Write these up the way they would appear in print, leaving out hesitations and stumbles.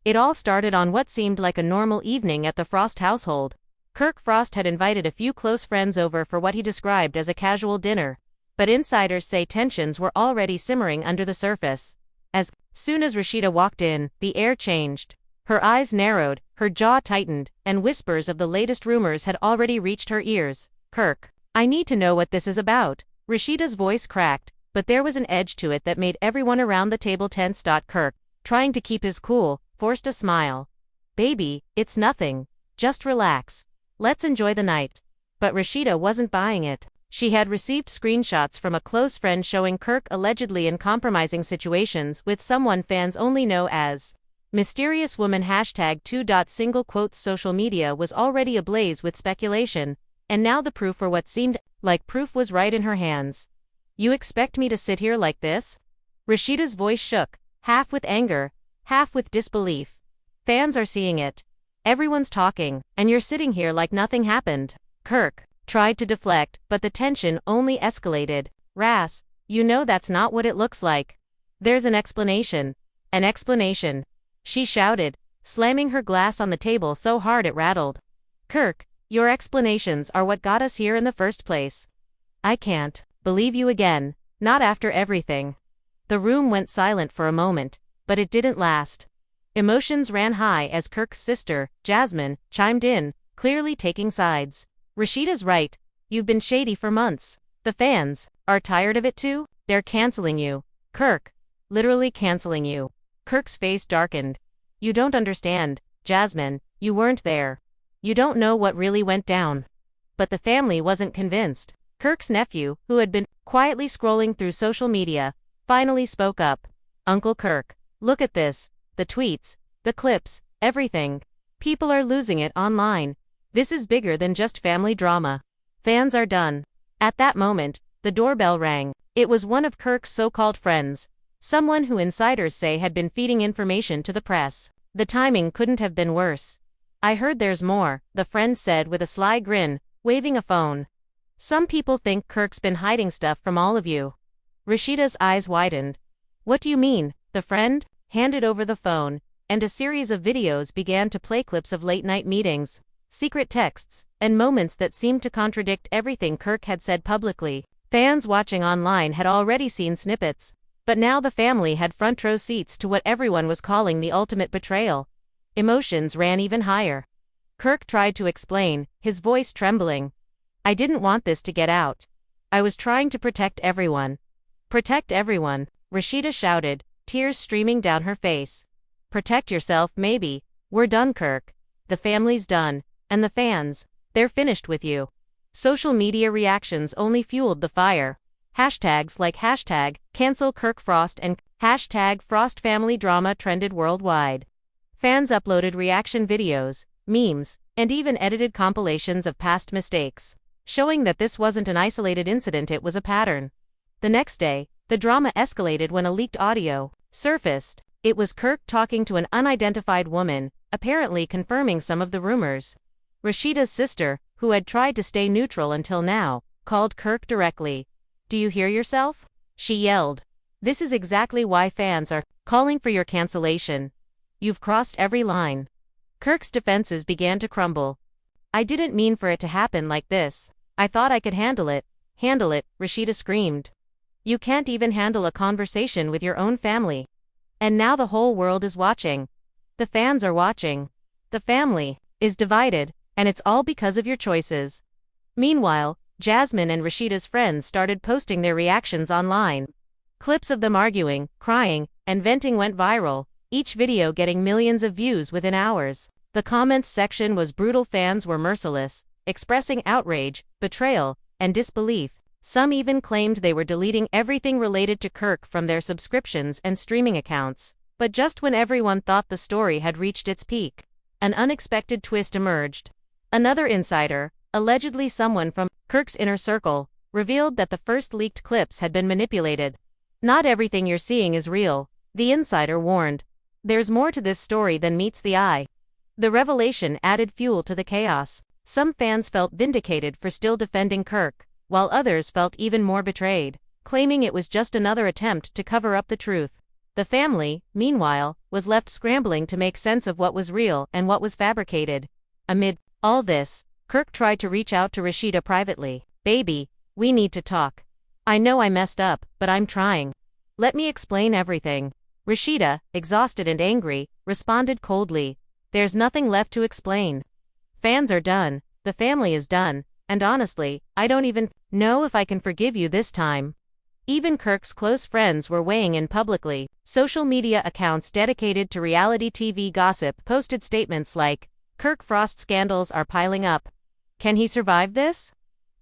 It all started on what seemed like a normal evening at the Frost household. Kirk Frost had invited a few close friends over for what he described as a casual dinner. But insiders say tensions were already simmering under the surface. As soon as Rashida walked in, the air changed. Her eyes narrowed, her jaw tightened, and whispers of the latest rumors had already reached her ears. "Kirk, I need to know what this is about." Rashida's voice cracked, but there was an edge to it that made everyone around the table tense. Kirk, trying to keep his cool, forced a smile. "Baby, it's nothing. Just relax. Let's enjoy the night." But Rashida wasn't buying it. She had received screenshots from a close friend showing Kirk allegedly in compromising situations with someone fans only know as Mysterious Woman #2. Social media was already ablaze with speculation, and now the proof for what seemed like proof was right in her hands. "You expect me to sit here like this?" Rashida's voice shook, half with anger, half with disbelief. "Fans are seeing it. Everyone's talking, and you're sitting here like nothing happened." Kirk tried to deflect, but the tension only escalated. "Ras, you know that's not what it looks like. There's an explanation." "An explanation?" she shouted, slamming her glass on the table so hard it rattled. "Kirk, your explanations are what got us here in the first place." "I can't believe you again, not after everything." The room went silent for a moment, but it didn't last. Emotions ran high as Kirk's sister, Jasmine, chimed in, clearly taking sides. "Rashida's right. You've been shady for months. The fans are tired of it too. They're canceling you. Kirk. Literally canceling you." Kirk's face darkened. "You don't understand, Jasmine. You weren't there. You don't know what really went down." But the family wasn't convinced. Kirk's nephew, who had been quietly scrolling through social media, finally spoke up. "Uncle Kirk, look at this. The tweets, the clips, everything. People are losing it online. This is bigger than just family drama. Fans are done." At that moment, the doorbell rang. It was one of Kirk's so-called friends, someone who insiders say had been feeding information to the press. The timing couldn't have been worse. "I heard there's more," the friend said with a sly grin, waving a phone. "Some people think Kirk's been hiding stuff from all of you." Rashida's eyes widened. "What do you mean?" The friend handed over the phone, and a series of videos began to play, clips of late-night meetings, secret texts, and moments that seemed to contradict everything Kirk had said publicly. Fans watching online had already seen snippets, but now the family had front-row seats to what everyone was calling the ultimate betrayal. Emotions ran even higher. Kirk tried to explain, his voice trembling. "I didn't want this to get out. I was trying to protect everyone." "Protect everyone," Rashida shouted, tears streaming down her face. "Protect yourself maybe. We're done, Kirk. The family's done, and the fans, they're finished with you." Social media reactions only fueled the fire. Hashtags like #cancel Kirk Frost and #FrostFamilyDrama trended worldwide. Fans uploaded reaction videos, memes, and even edited compilations of past mistakes, showing that this wasn't an isolated incident, it was a pattern. The next day, the drama escalated when a leaked audio surfaced. It was Kirk talking to an unidentified woman, apparently confirming some of the rumors. Rashida's sister, who had tried to stay neutral until now, called Kirk directly. "Do you hear yourself?" she yelled. "This is exactly why fans are calling for your cancellation. You've crossed every line." Kirk's defenses began to crumble. "I didn't mean for it to happen like this. I thought I could handle it." "Handle it," Rashida screamed. "You can't even handle a conversation with your own family. And now the whole world is watching. The fans are watching. The family is divided, and it's all because of your choices." Meanwhile, Jasmine and Rashida's friends started posting their reactions online. Clips of them arguing, crying, and venting went viral, each video getting millions of views within hours. The comments section was brutal. Fans were merciless, expressing outrage, betrayal, and disbelief. Some even claimed they were deleting everything related to Kirk from their subscriptions and streaming accounts. But just when everyone thought the story had reached its peak, an unexpected twist emerged. Another insider, allegedly someone from Kirk's inner circle, revealed that the first leaked clips had been manipulated. "Not everything you're seeing is real," the insider warned. "There's more to this story than meets the eye." The revelation added fuel to the chaos. Some fans felt vindicated for still defending Kirk, while others felt even more betrayed, claiming it was just another attempt to cover up the truth. The family, meanwhile, was left scrambling to make sense of what was real and what was fabricated. Amid all this, Kirk tried to reach out to Rashida privately. "Baby, we need to talk. I know I messed up, but I'm trying. Let me explain everything." Rashida, exhausted and angry, responded coldly. "There's nothing left to explain. Fans are done, the family is done, and honestly, I don't even know if I can forgive you this time." Even Kirk's close friends were weighing in publicly. Social media accounts dedicated to reality TV gossip posted statements like, "Kirk Frost scandals are piling up. Can he survive this?"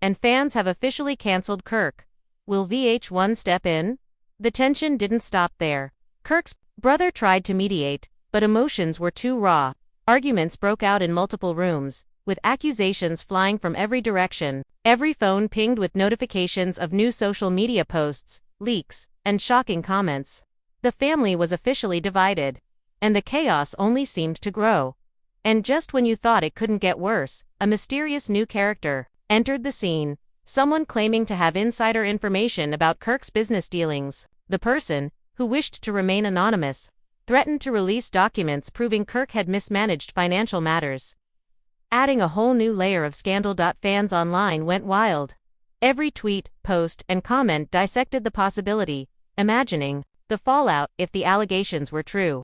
And fans have officially cancelled Kirk. Will VH1 step in? The tension didn't stop there. Kirk's brother tried to mediate, but emotions were too raw. Arguments broke out in multiple rooms, with accusations flying from every direction. Every phone pinged with notifications of new social media posts, leaks, and shocking comments. The family was officially divided, and the chaos only seemed to grow. And just when you thought it couldn't get worse, a mysterious new character entered the scene, someone claiming to have insider information about Kirk's business dealings. The person, who wished to remain anonymous, threatened to release documents proving Kirk had mismanaged financial matters, adding a whole new layer of scandal. Fans online went wild. Every tweet, post, and comment dissected the possibility, imagining the fallout if the allegations were true.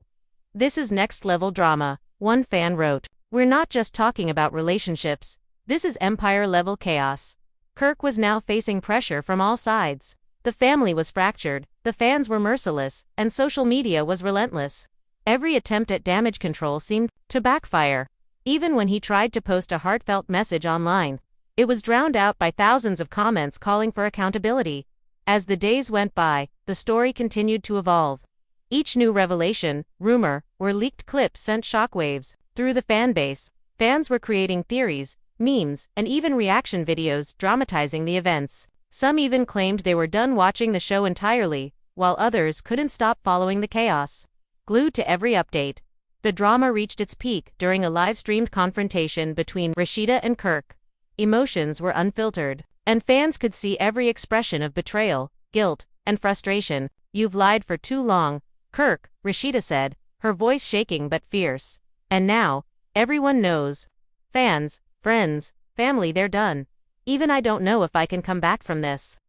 "This is next-level drama," one fan wrote. "We're not just talking about relationships, this is empire-level chaos." Kirk was now facing pressure from all sides. The family was fractured, the fans were merciless, and social media was relentless. Every attempt at damage control seemed to backfire. Even when he tried to post a heartfelt message online, it was drowned out by thousands of comments calling for accountability. As the days went by, the story continued to evolve. Each new revelation, rumor, or leaked clip sent shockwaves through the fanbase. Fans were creating theories, memes, and even reaction videos dramatizing the events. Some even claimed they were done watching the show entirely, while others couldn't stop following the chaos. Glued to every update, the drama reached its peak during a live-streamed confrontation between Rashida and Kirk. Emotions were unfiltered, and fans could see every expression of betrayal, guilt, and frustration. "You've lied for too long, Kirk," Rashida said, her voice shaking but fierce. "And now, everyone knows. Fans, friends, family, they're done. Even I don't know if I can come back from this."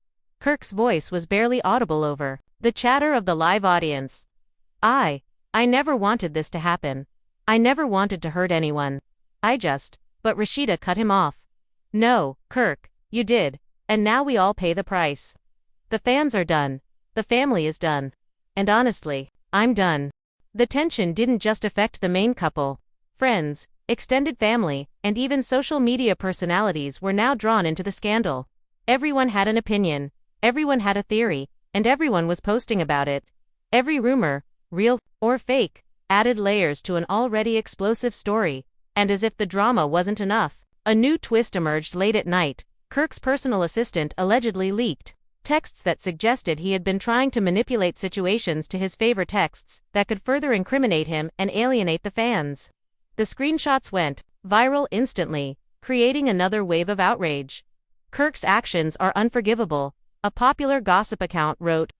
Kirk's voice was barely audible over the chatter of the live audience. I never wanted this to happen. I never wanted to hurt anyone. But Rashida cut him off. "No, Kirk, you did, and now we all pay the price. The fans are done. The family is done. And honestly, I'm done." The tension didn't just affect the main couple. Friends, extended family, and even social media personalities were now drawn into the scandal. Everyone had an opinion, everyone had a theory, and everyone was posting about it. Every rumor, real or fake, added layers to an already explosive story. And as if the drama wasn't enough, a new twist emerged late at night. Kirk's personal assistant allegedly leaked texts that suggested he had been trying to manipulate situations to his favor, texts that could further incriminate him and alienate the fans. The screenshots went viral instantly, creating another wave of outrage. "Kirk's actions are unforgivable," a popular gossip account wrote.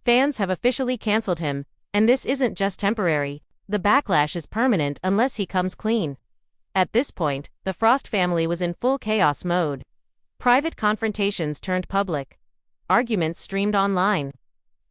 "Fans have officially cancelled him, and this isn't just temporary. The backlash is permanent unless he comes clean." At this point, the Frost family was in full chaos mode. Private confrontations turned public. Arguments streamed online.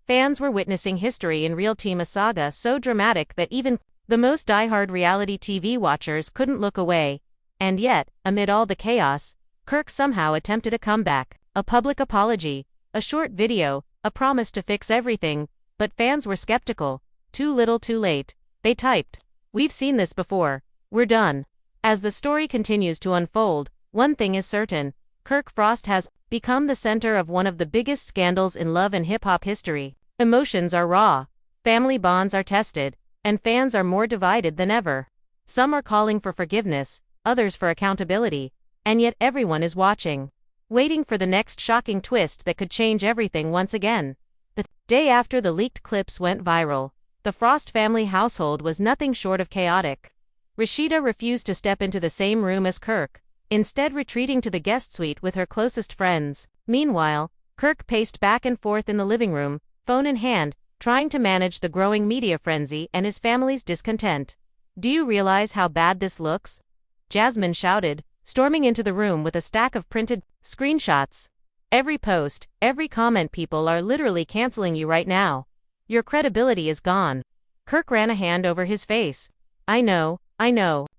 Fans were witnessing history in real time, a saga so dramatic that even the most diehard reality TV watchers couldn't look away. And yet, amid all the chaos, Kirk somehow attempted a comeback, a public apology, a short video, a promise to fix everything. But fans were skeptical. Too little too late. They typed, "We've seen this before. We're done." As the story continues to unfold, one thing is certain: Kirk Frost has become the center of one of the biggest scandals in love and hip-hop history. Emotions are raw, family bonds are tested, and fans are more divided than ever. Some are calling for forgiveness, others for accountability, and yet everyone is watching, waiting for the next shocking twist that could change everything once again. The day after the leaked clips went viral, the Frost family household was nothing short of chaotic. Rashida refused to step into the same room as Kirk, instead retreating to the guest suite with her closest friends. Meanwhile, Kirk paced back and forth in the living room, phone in hand, trying to manage the growing media frenzy and his family's discontent. "Do you realize how bad this looks?" Jasmine shouted, storming into the room with a stack of printed screenshots. "Every post, every comment, people are literally canceling you right now. Your credibility is gone." Kirk ran a hand over his face. I know,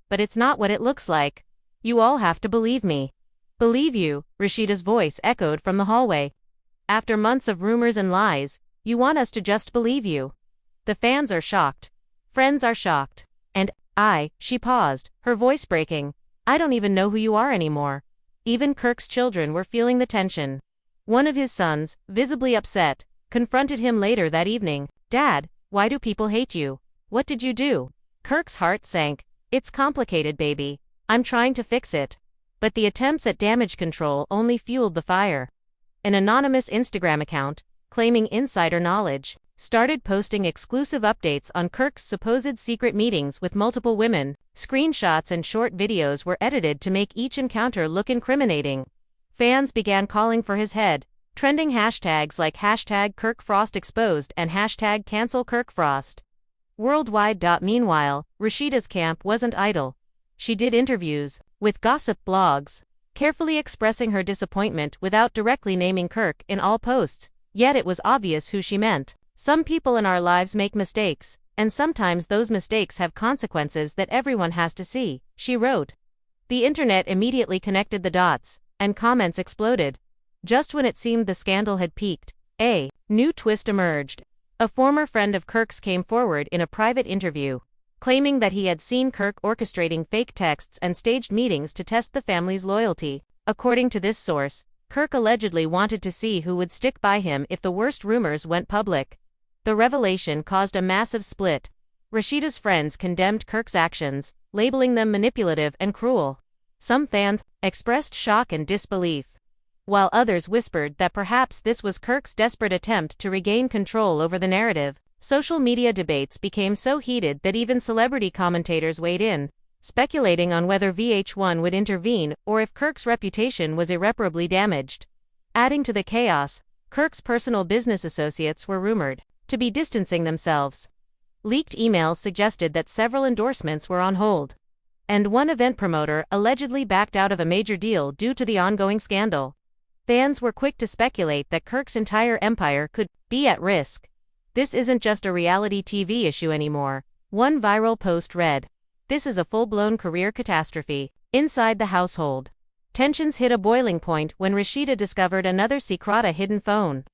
but it's not what it looks like. You all have to believe me." "Believe you?" Rashida's voice echoed from the hallway. "After months of rumors and lies, you want us to just believe you?" The fans are shocked. Friends are shocked. And she paused, her voice breaking. "I don't even know who you are anymore." Even Kirk's children were feeling the tension. One of his sons, visibly upset, confronted him later that evening. "Dad, why do people hate you? What did you do?" Kirk's heart sank. "It's complicated, baby. I'm trying to fix it." But the attempts at damage control only fueled the fire. An anonymous Instagram account, claiming insider knowledge, started posting exclusive updates on Kirk's supposed secret meetings with multiple women. Screenshots and short videos were edited to make each encounter look incriminating. Fans began calling for his head, trending hashtags like #KirkFrostExposed and #CancelKirkFrost. Worldwide. Meanwhile, Rashida's camp wasn't idle. She did interviews with gossip blogs, carefully expressing her disappointment without directly naming Kirk in all posts, yet it was obvious who she meant. "Some people in our lives make mistakes, and sometimes those mistakes have consequences that everyone has to see," she wrote. The internet immediately connected the dots, and comments exploded. Just when it seemed the scandal had peaked, a new twist emerged. A former friend of Kirk's came forward in a private interview, claiming that he had seen Kirk orchestrating fake texts and staged meetings to test the family's loyalty. According to this source, Kirk allegedly wanted to see who would stick by him if the worst rumors went public. The revelation caused a massive split. Rashida's friends condemned Kirk's actions, labeling them manipulative and cruel. Some fans expressed shock and disbelief, while others whispered that perhaps this was Kirk's desperate attempt to regain control over the narrative. Social media debates became so heated that even celebrity commentators weighed in, speculating on whether VH1 would intervene or if Kirk's reputation was irreparably damaged. Adding to the chaos, Kirk's personal business associates were rumored to be distancing themselves. Leaked emails suggested that several endorsements were on hold, and one event promoter allegedly backed out of a major deal due to the ongoing scandal. Fans were quick to speculate that Kirk's entire empire could be at risk. "This isn't just a reality TV issue anymore," one viral post read. "This is a full-blown career catastrophe." Inside the household, tensions hit a boiling point when Rashida discovered another secret hidden phone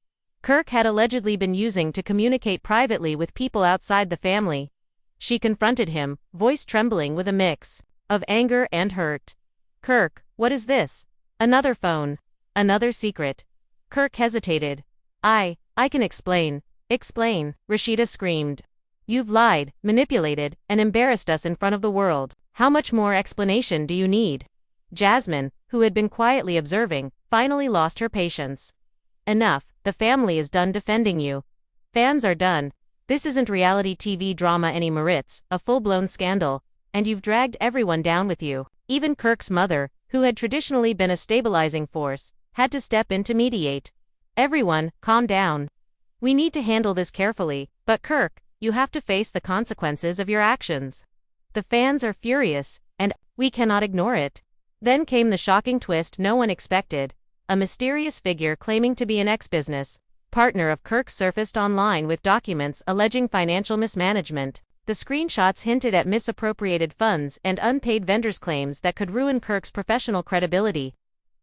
Kirk had allegedly been using to communicate privately with people outside the family. She confronted him, voice trembling with a mix of anger and hurt. "Kirk, what is this? Another phone? Another secret?" Kirk hesitated. I can explain." "Explain," Rashida screamed. "You've lied, manipulated, and embarrassed us in front of the world. How much more explanation do you need?" Jasmine, who had been quietly observing, finally lost her patience. "Enough, the family is done defending you. Fans are done. This isn't reality TV drama anymore, it's a full-blown scandal, and you've dragged everyone down with you." Even Kirk's mother, who had traditionally been a stabilizing force, had to step in to mediate. "Everyone, calm down. We need to handle this carefully, but Kirk, you have to face the consequences of your actions. The fans are furious, and we cannot ignore it." Then came the shocking twist no one expected. A mysterious figure claiming to be an ex-business partner of Kirk surfaced online with documents alleging financial mismanagement. The screenshots hinted at misappropriated funds and unpaid vendors' claims that could ruin Kirk's professional credibility.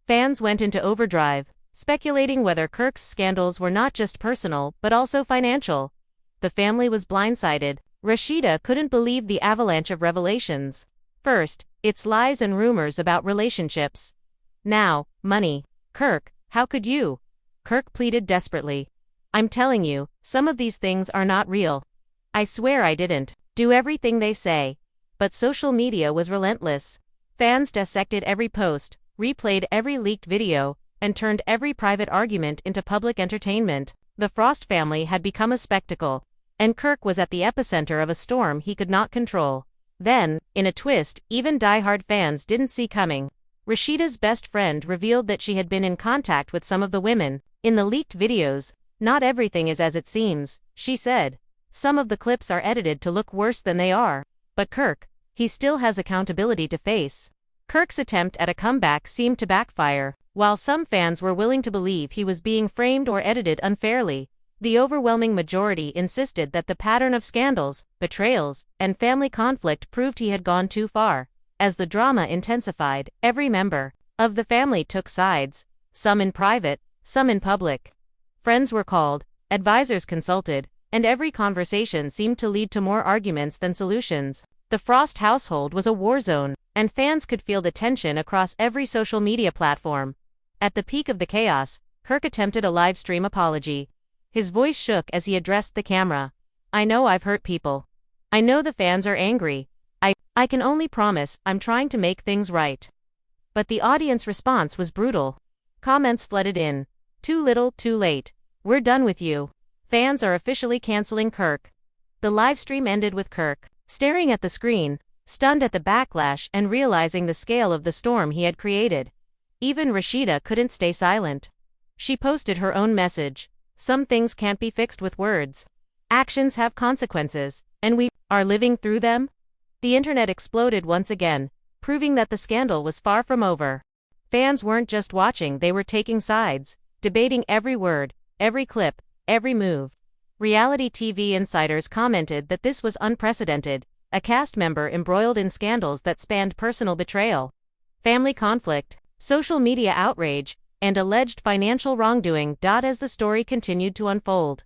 Fans went into overdrive, speculating whether Kirk's scandals were not just personal but also financial. The family was blindsided. Rashida couldn't believe the avalanche of revelations. First, it's lies and rumors about relationships. Now, money. "Kirk, how could you?" Kirk pleaded desperately. "I'm telling you, some of these things are not real. I swear I didn't do everything they say." But social media was relentless. Fans dissected every post, replayed every leaked video, and turned every private argument into public entertainment. The Frost family had become a spectacle, and Kirk was at the epicenter of a storm he could not control. Then, in a twist even die-hard fans didn't see coming, Rashida's best friend revealed that she had been in contact with some of the women. In the leaked videos, "Not everything is as it seems," she said. Some of the clips are edited to look worse than they are. But Kirk, he still has accountability to face. Kirk's attempt at a comeback seemed to backfire. While some fans were willing to believe he was being framed or edited unfairly, the overwhelming majority insisted that the pattern of scandals, betrayals, and family conflict proved he had gone too far. As the drama intensified, every member of the family took sides, some in private, some in public. Friends were called, advisors consulted, and every conversation seemed to lead to more arguments than solutions. The Frost household was a war zone, and fans could feel the tension across every social media platform. At the peak of the chaos, Kirk attempted a live stream apology. His voice shook as he addressed the camera. "I know I've hurt people. I know the fans are angry. I can only promise I'm trying to make things right." But the audience response was brutal. Comments flooded in. "Too little, too late. We're done with you." Fans are officially canceling Kirk. The live stream ended with Kirk staring at the screen, stunned at the backlash and realizing the scale of the storm he had created. Even Rashida couldn't stay silent. She posted her own message. "Some things can't be fixed with words. Actions have consequences, and we are living through them." The internet exploded once again, proving that the scandal was far from over. Fans weren't just watching, they were taking sides, debating every word, every clip, every move. Reality TV insiders commented that this was unprecedented, a cast member embroiled in scandals that spanned personal betrayal, family conflict, social media outrage, and alleged financial wrongdoing. As the story continued to unfold,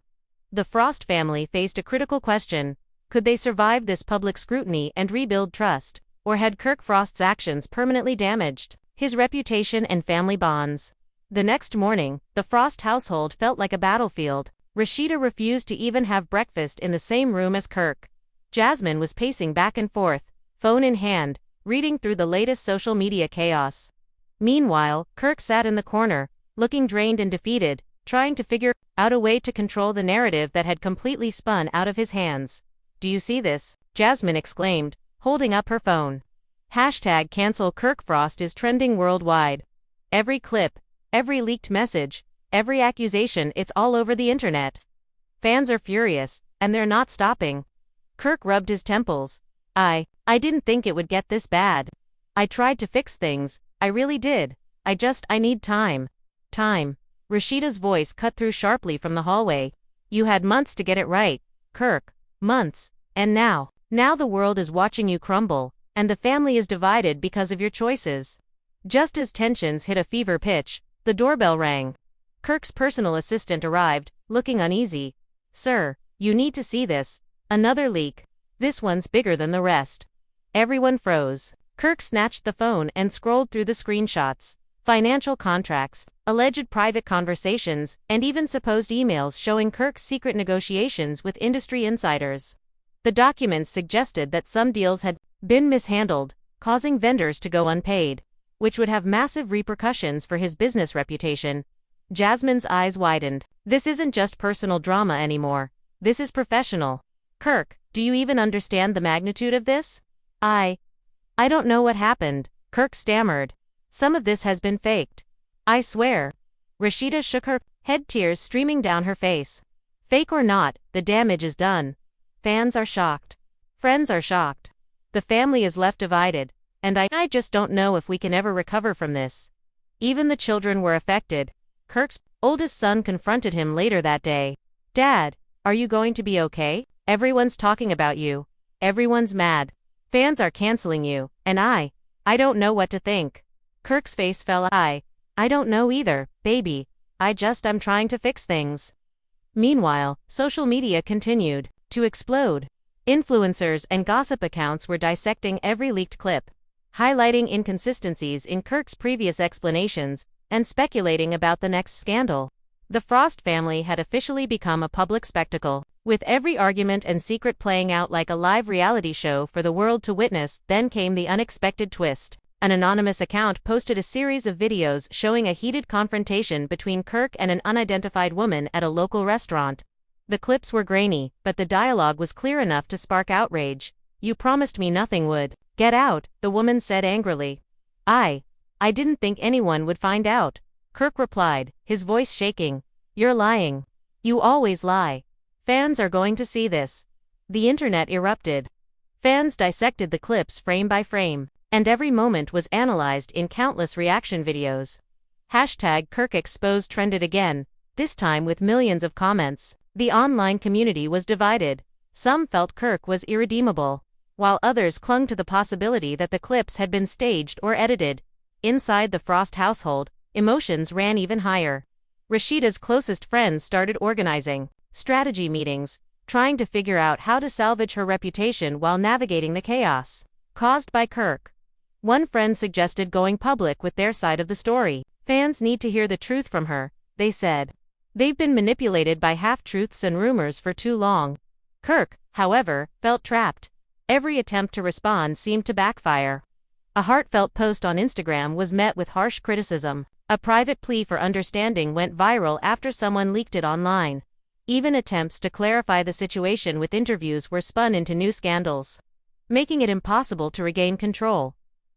the Frost family faced a critical question. Could they survive this public scrutiny and rebuild trust, or had Kirk Frost's actions permanently damaged his reputation and family bonds? The next morning, the Frost household felt like a battlefield. Rashida refused to even have breakfast in the same room as Kirk. Jasmine was pacing back and forth, phone in hand, reading through the latest social media chaos. Meanwhile, Kirk sat in the corner, looking drained and defeated, trying to figure out a way to control the narrative that had completely spun out of his hands. "Do you see this?" Jasmine exclaimed, holding up her phone. #cancel Kirk Frost is trending worldwide. Every clip, every leaked message, every accusation, it's all over the internet. Fans are furious, and they're not stopping. Kirk rubbed his temples. I didn't think it would get this bad. I tried to fix things, I really did. I need time." Time. Rashida's voice cut through sharply from the hallway. "You had months to get it right, Kirk. Months. And now the world is watching you crumble, and the family is divided because of your choices." Just as tensions hit a fever pitch, the doorbell rang. Kirk's personal assistant arrived, looking uneasy. "Sir, you need to see this. Another leak. This one's bigger than the rest." Everyone froze. Kirk snatched the phone and scrolled through the screenshots. Financial contracts, alleged private conversations, and even supposed emails showing Kirk's secret negotiations with industry insiders. The documents suggested that some deals had been mishandled, causing vendors to go unpaid, which would have massive repercussions for his business reputation. Jasmine's eyes widened. This isn't just personal drama anymore. This is professional. "Kirk, do you even understand the magnitude of this?" I don't know what happened," Kirk stammered. "Some of this has been faked. I swear." Rashida shook her head, tears streaming down her face. "Fake or not, the damage is done. Fans are shocked. Friends are shocked. The family is left divided, and I just don't know if we can ever recover from this." Even the children were affected. Kirk's oldest son confronted him later that day. "Dad, are you going to be okay? Everyone's talking about you. Everyone's mad. Fans are canceling you, and I don't know what to think." Kirk's face fell. I don't know either, baby. I'm trying to fix things." Meanwhile, social media continued to explode. Influencers and gossip accounts were dissecting every leaked clip, highlighting inconsistencies in Kirk's previous explanations, and speculating about the next scandal. The Frost family had officially become a public spectacle, with every argument and secret playing out like a live reality show for the world to witness. Then came the unexpected twist. An anonymous account posted a series of videos showing a heated confrontation between Kirk and an unidentified woman at a local restaurant. The clips were grainy, but the dialogue was clear enough to spark outrage. "You promised me nothing would get out," the woman said angrily. I didn't think anyone would find out," Kirk replied, his voice shaking. "You're lying. You always lie." Fans are going to see this. The internet erupted. Fans dissected the clips frame by frame, and every moment was analyzed in countless reaction videos. Hashtag Kirk exposed trended again, this time with millions of comments. The online community was divided. Some felt Kirk was irredeemable, while others clung to the possibility that the clips had been staged or edited. Inside the Frost household, emotions ran even higher. Rashida's closest friends started organizing strategy meetings, trying to figure out how to salvage her reputation while navigating the chaos caused by Kirk. One friend suggested going public with their side of the story. Fans need to hear the truth from her, they said. They've been manipulated by half-truths and rumors for too long. Kirk, however, felt trapped. Every attempt to respond seemed to backfire. A heartfelt post on Instagram was met with harsh criticism. A private plea for understanding went viral after someone leaked it online. Even attempts to clarify the situation with interviews were spun into new scandals, making it impossible to regain control.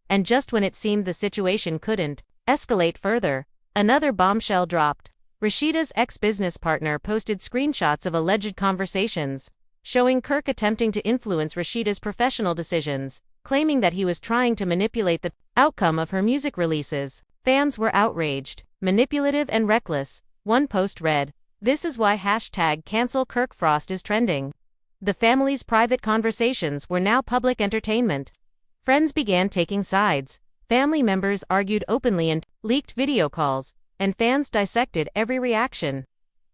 And just when it seemed the situation couldn't escalate further, another bombshell dropped. Rashida's ex-business partner posted screenshots of alleged conversations, showing Kirk attempting to influence Rashida's professional decisions, claiming that he was trying to manipulate the outcome of her music releases. Fans were outraged, manipulative and reckless. One post read, "This is why hashtag cancel Kirk Frost is trending." The family's private conversations were now public entertainment. Friends began taking sides. Family members argued openly in leaked video calls, and fans dissected every reaction.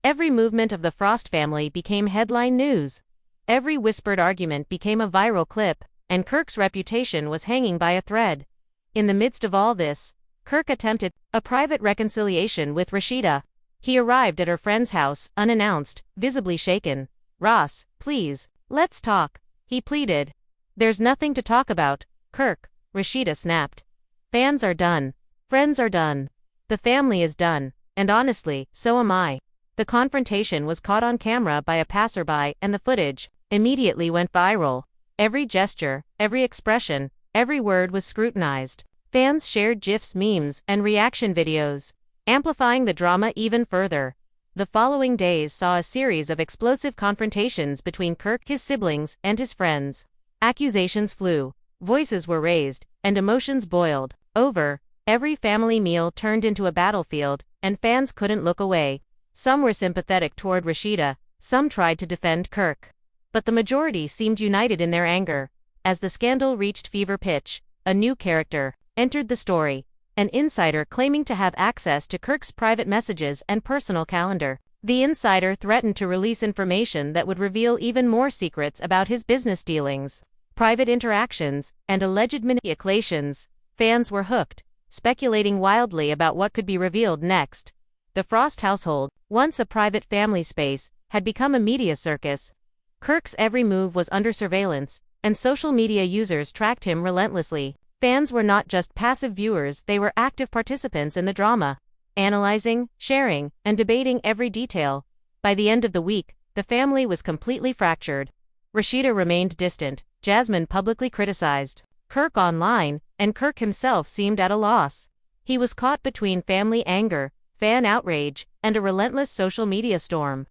Every movement of the Frost family became headline news. Every whispered argument became a viral clip, and Kirk's reputation was hanging by a thread. In the midst of all this, Kirk attempted a private reconciliation with Rashida. He arrived at her friend's house, unannounced, visibly shaken. "Ross, please, let's talk," he pleaded. "There's nothing to talk about, Kirk," Rashida snapped. "Fans are done. Friends are done. The family is done, and honestly, so am I." The confrontation was caught on camera by a passerby, and the footage immediately went viral. Every gesture, every expression, every word was scrutinized. Fans shared GIFs, memes, and reaction videos, amplifying the drama even further. The following days saw a series of explosive confrontations between Kirk, his siblings, and his friends. Accusations flew, voices were raised, and emotions boiled over. Every family meal turned into a battlefield, and fans couldn't look away. Some were sympathetic toward Rashida, some tried to defend Kirk. But the majority seemed united in their anger. As the scandal reached fever pitch, a new character entered the story, an insider claiming to have access to Kirk's private messages and personal calendar. The insider threatened to release information that would reveal even more secrets about his business dealings, private interactions, and alleged manipulations. Fans were hooked, speculating wildly about what could be revealed next. The Frost household, once a private family space, had become a media circus. Kirk's every move was under surveillance, and social media users tracked him relentlessly. Fans were not just passive viewers, they were active participants in the drama, analyzing, sharing, and debating every detail. By the end of the week, the family was completely fractured. Rashida remained distant, Jasmine publicly criticized Kirk online, and Kirk himself seemed at a loss. He was caught between family anger, fan outrage, and a relentless social media storm.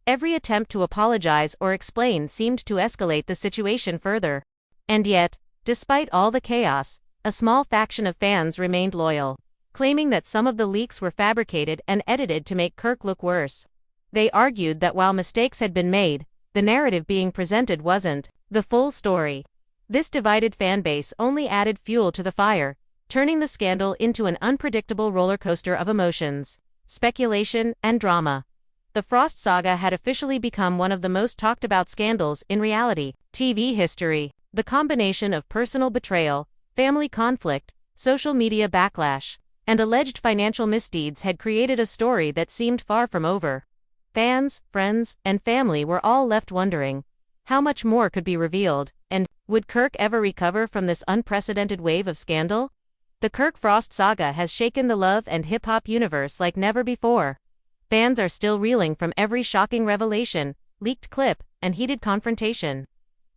Every attempt to apologize or explain seemed to escalate the situation further. And yet, despite all the chaos, a small faction of fans remained loyal, claiming that some of the leaks were fabricated and edited to make Kirk look worse. They argued that while mistakes had been made, the narrative being presented wasn't the full story. This divided fanbase only added fuel to the fire, turning the scandal into an unpredictable roller coaster of emotions, speculation, and drama. The Frost saga had officially become one of the most talked about scandals in reality TV history. The combination of personal betrayal, family conflict, social media backlash, and alleged financial misdeeds had created a story that seemed far from over. Fans, friends, and family were all left wondering how much more could be revealed, and would Kirk ever recover from this unprecedented wave of scandal? The Kirk Frost saga has shaken the love and hip-hop universe like never before. Fans are still reeling from every shocking revelation, leaked clip, and heated confrontation.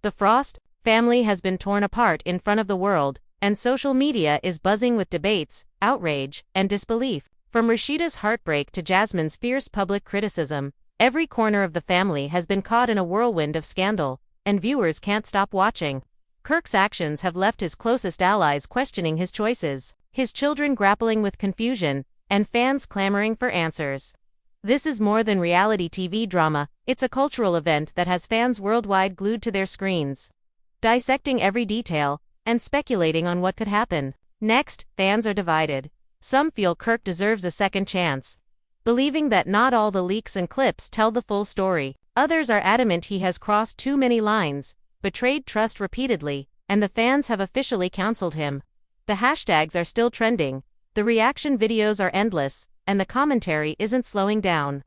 The Frost family has been torn apart in front of the world, and social media is buzzing with debates, outrage, and disbelief. From Rashida's heartbreak to Jasmine's fierce public criticism, Every corner of the family has been caught in a whirlwind of scandal, and viewers can't stop watching. Kirk's actions have left his closest allies questioning his choices, his children grappling with confusion, and fans clamoring for answers. This is more than reality TV drama, it's a cultural event that has fans worldwide glued to their screens, dissecting every detail and speculating on what could happen next. Fans are divided. Some feel Kirk deserves a second chance, believing that not all the leaks and clips tell the full story. Others are adamant he has crossed too many lines, betrayed trust repeatedly, and the fans have officially counseled him. The hashtags are still trending, the reaction videos are endless, and the commentary isn't slowing down.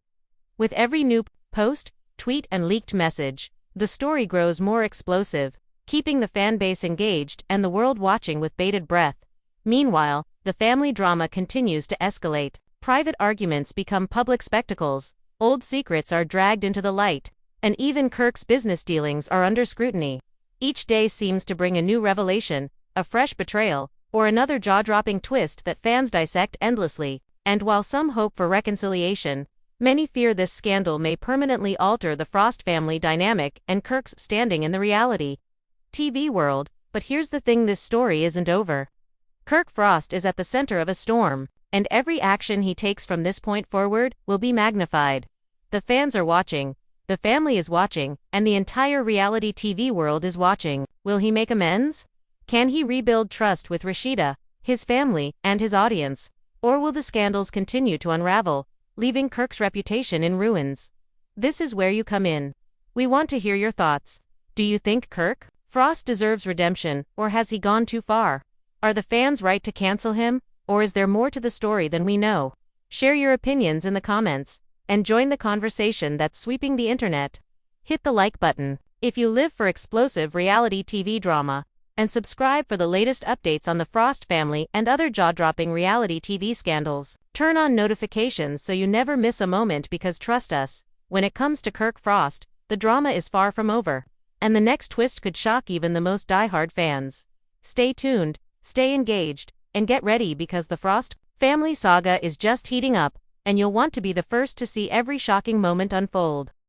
With every new post, tweet, and leaked message, the story grows more explosive, keeping the fan base engaged and the world watching with bated breath. Meanwhile, the family drama continues to escalate. Private arguments become public spectacles, old secrets are dragged into the light, and even Kirk's business dealings are under scrutiny. Each day seems to bring a new revelation, a fresh betrayal, or another jaw-dropping twist that fans dissect endlessly. And while some hope for reconciliation, many fear this scandal may permanently alter the Frost family dynamic and Kirk's standing in the reality TV world. But here's the thing, this story isn't over. Kirk Frost is at the center of a storm, and every action he takes from this point forward will be magnified. The fans are watching, the family is watching, and the entire reality TV world is watching. Will he make amends? Can he rebuild trust with Rashida, his family, and his audience? Or will the scandals continue to unravel, leaving Kirk's reputation in ruins? This is where you come in. We want to hear your thoughts. Do you think Kirk Frost deserves redemption, or has he gone too far? Are the fans right to cancel him, or is there more to the story than we know? Share your opinions in the comments, and join the conversation that's sweeping the internet. Hit the like button if you live for explosive reality TV drama, and subscribe for the latest updates on the Frost family and other jaw-dropping reality TV scandals. Turn on notifications so you never miss a moment, because trust us, when it comes to Kirk Frost, the drama is far from over, and the next twist could shock even the most die-hard fans. Stay tuned, stay engaged, and get ready, because the Frost family saga is just heating up, and you'll want to be the first to see every shocking moment unfold.